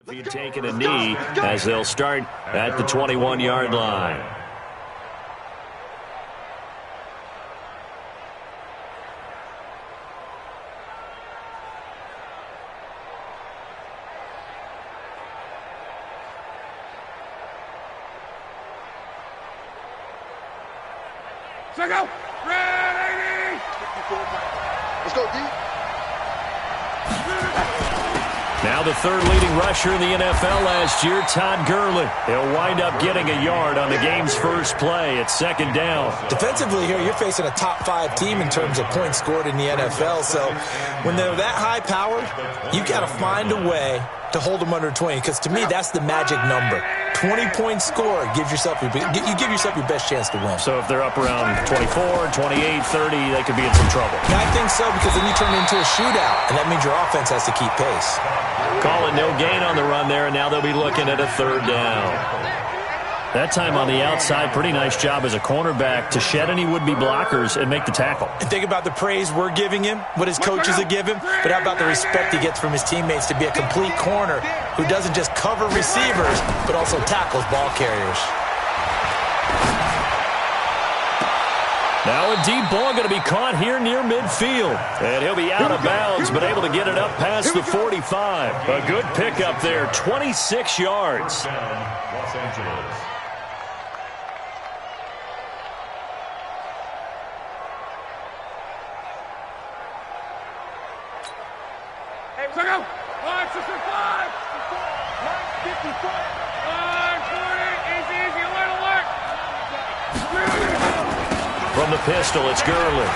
Be taking a knee as they'll start at the 21-yard line. Let's go. Ready. Let's go, D. Now the third leading rusher in the NFL last year, Todd Gurley. He'll wind up getting a yard on the game's first play at second down. Defensively here, you're facing a top-5 team in terms of points scored in the NFL. So when they're that high-powered, you got to find a way to hold them under 20, because to me, that's the magic number. 20 points scored, you give yourself your best chance to win. So if they're up around 24, 28, 30, they could be in some trouble. Yeah, I think so, because then you turn it into a shootout, and that means your offense has to keep pace. Call it no gain on the run there, and now they'll be looking at a third down. That time on the outside, pretty nice job as a cornerback to shed any would-be blockers and make the tackle. And think about the praise we're giving him, what his coaches have given him, but how about the respect he gets from his teammates to be a complete corner who doesn't just cover receivers, but also tackles ball carriers. Now a deep ball going to be caught here near midfield. And he'll be out of bounds, but able to get it up past the 45. A good pickup there, 26 yards. Los Angeles. Hey, let's go. 565. 954. 940. Easy. Alert. From the pistol, it's Gurley.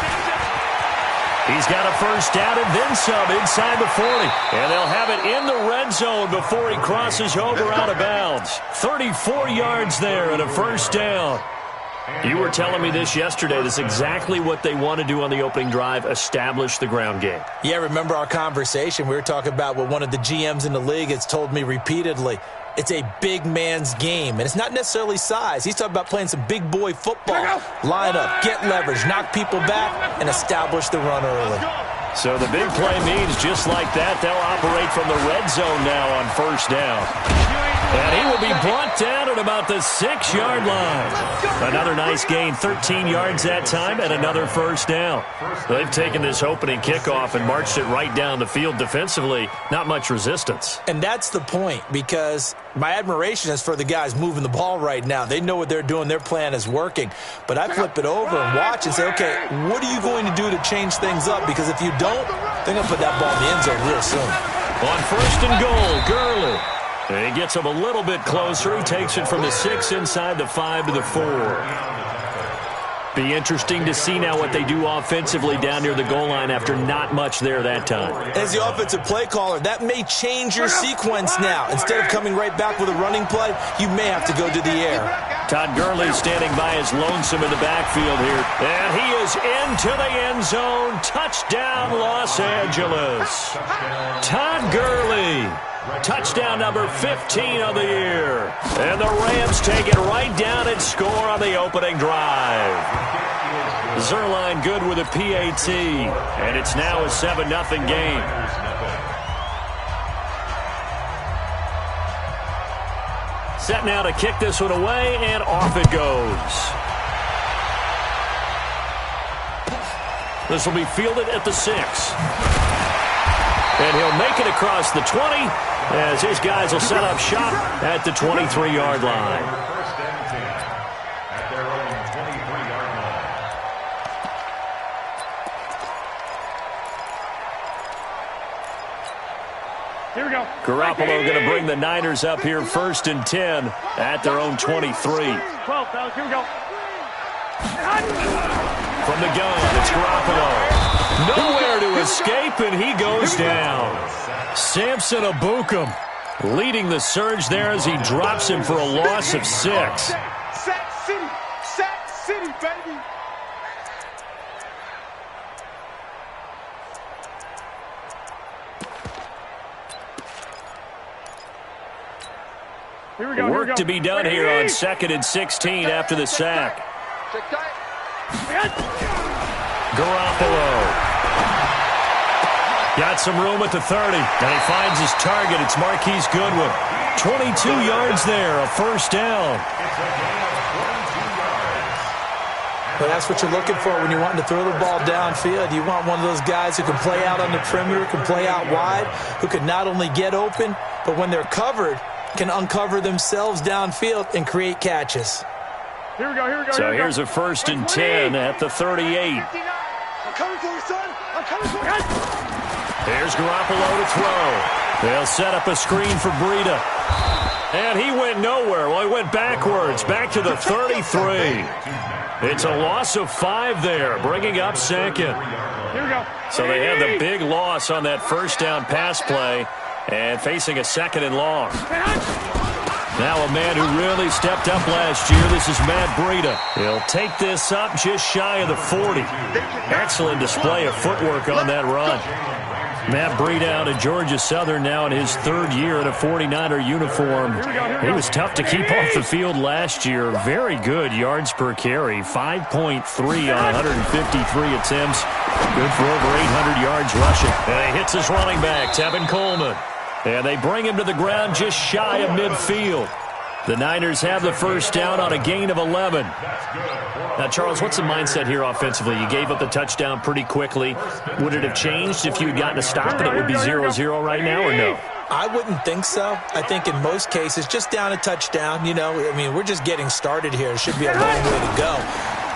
He's got a first down and then some inside the 40. And they'll have it in the red zone before he crosses over out of bounds. 34 yards there and a first down. You were telling me this yesterday. This is exactly what they want to do on the opening drive, establish the ground game. Yeah, remember our conversation? We were talking about what one of the GMs in the league has told me repeatedly. It's a big man's game, and it's not necessarily size. He's talking about playing some big boy football. Line up, get leverage, knock people back, and establish the run early. So the big play means just like that, they'll operate from the red zone now on first down. And he will be brought down at about the 6-yard line. Another nice gain, 13 yards that time, and another first down. They've taken this opening kickoff and marched it right down the field defensively. Not much resistance. And that's the point, because my admiration is for the guys moving the ball right now. They know what they're doing. Their plan is working. But I flip it over and watch and say, okay, what are you going to do to change things up? Because if you don't, they're going to put that ball in the end zone real soon. On first and goal, Gurley. And he gets him a little bit closer. He takes it from the 6 inside the 5 to the 4. Be interesting to see now what they do offensively down near the goal line after not much there that time. As the offensive play caller, that may change your sequence now. Instead of coming right back with a running play, you may have to go to the air. Todd Gurley standing by his lonesome in the backfield here. And he is into the end zone. Touchdown, Los Angeles. Todd Gurley. Touchdown number 15 of the year. And the Rams take it right down and score on the opening drive. Zuerlein good with a PAT. And it's now a 7-0 game. Set now to kick this one away, and off it goes. This will be fielded at the 6. And he'll make it across the 20 as his guys will set up shop at the 23-yard line. Here we go. Garoppolo going to bring the Niners up here first and 10 at their own 23. 12, fellas. Here we go. From the gun, it's Garoppolo. Nowhere to escape, and he goes down. Samson Ebukam leading the surge there as he drops him for a loss of 6. Sack City, baby. Here we go. Work to be done here on 2nd and 16 after the sack. Garoppolo. Got some room at the 30, and he finds his target. It's Marquise Goodwin. 22 yards there, a first down. Well, that's what you're looking for when you're wanting to throw the ball downfield. You want one of those guys who can play out on the perimeter, can play out wide, who can not only get open, but when they're covered, can uncover themselves downfield and create catches. Here we go. So here's a 1st and 10 at the 38. I'm coming for you, son. I'm coming for you. Here's Garoppolo to throw. They'll set up a screen for Breida. And he went nowhere. Well, he went backwards, back to the 33. It's a loss of 5 there, bringing up 2nd. Here we go. So they have the big loss on that first down pass play and facing a 2nd and long. Now a man who really stepped up last year. This is Matt Breida. He'll take this up just shy of the 40. Excellent display of footwork on that run. Matt Breida out of Georgia Southern now in his 3rd year in a 49er uniform. He was tough to keep off the field last year. Very good yards per carry. 5.3 on 153 attempts. Good for over 800 yards rushing. And he hits his running back, Tevin Coleman. And they bring him to the ground just shy of midfield. The Niners have the first down on a gain of 11. Now, Charles, what's the mindset here offensively? You gave up the touchdown pretty quickly. Would it have changed if you had gotten a stop and it would be 0-0 right now, or no? I wouldn't think so. I think in most cases, just down a touchdown, you know, I mean, we're just getting started here. It should be a long way to go.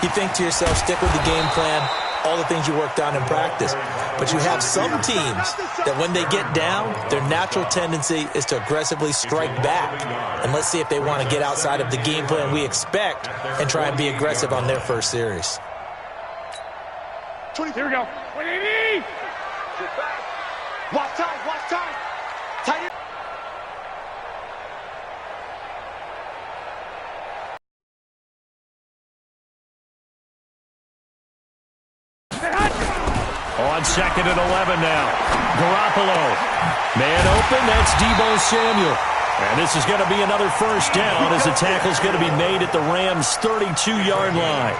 You think to yourself, stick with the game plan, all the things you worked on in practice. But you have some teams that when they get down, their natural tendency is to aggressively strike back. And let's see if they want to get outside of the game plan we expect and try and be aggressive on their first series. Here we go. Watch time. Tight it. On 2nd and 11 now. Garoppolo. Man open, that's Deebo Samuel. And this is going to be another first down as the tackle's going to be made at the Rams' 32-yard line.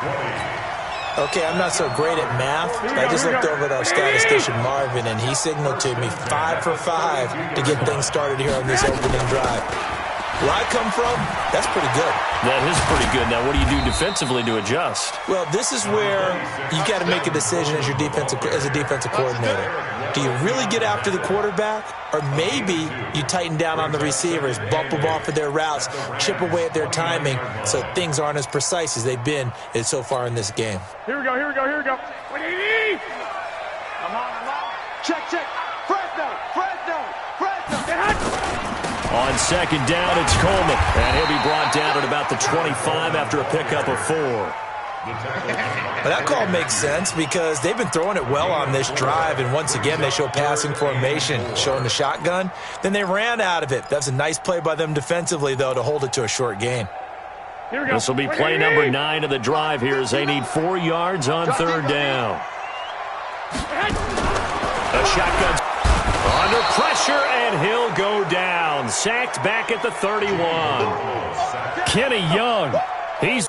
Okay, I'm not so great at math, but I just looked over at our statistician Marvin, and he signaled to me 5 for 5 to get things started here on this opening drive. Where I come from, that's pretty good. That is pretty good. Now, what do you do defensively to adjust? Well, this is where you got to make a decision as a defensive coordinator. Do you really get after the quarterback, or maybe you tighten down on the receivers, bump them off of their routes, chip away at their timing, so things aren't as precise as they've been so far in this game. Here we go. I'm on. Check. Fresno. On 2nd down, it's Coleman. And he'll be brought down at about the 25 after a pickup of 4. Well, that call makes sense because they've been throwing it well on this drive, and once again they show passing formation, showing the shotgun. Then they ran out of it. That's a nice play by them defensively, though, to hold it to a short gain. Here we go. This will be play number 9 of the drive here as they need 4 yards on 3rd down. A shotgun under pressure, and he'll go down. Sacked back at the 31. Kenny Young, he's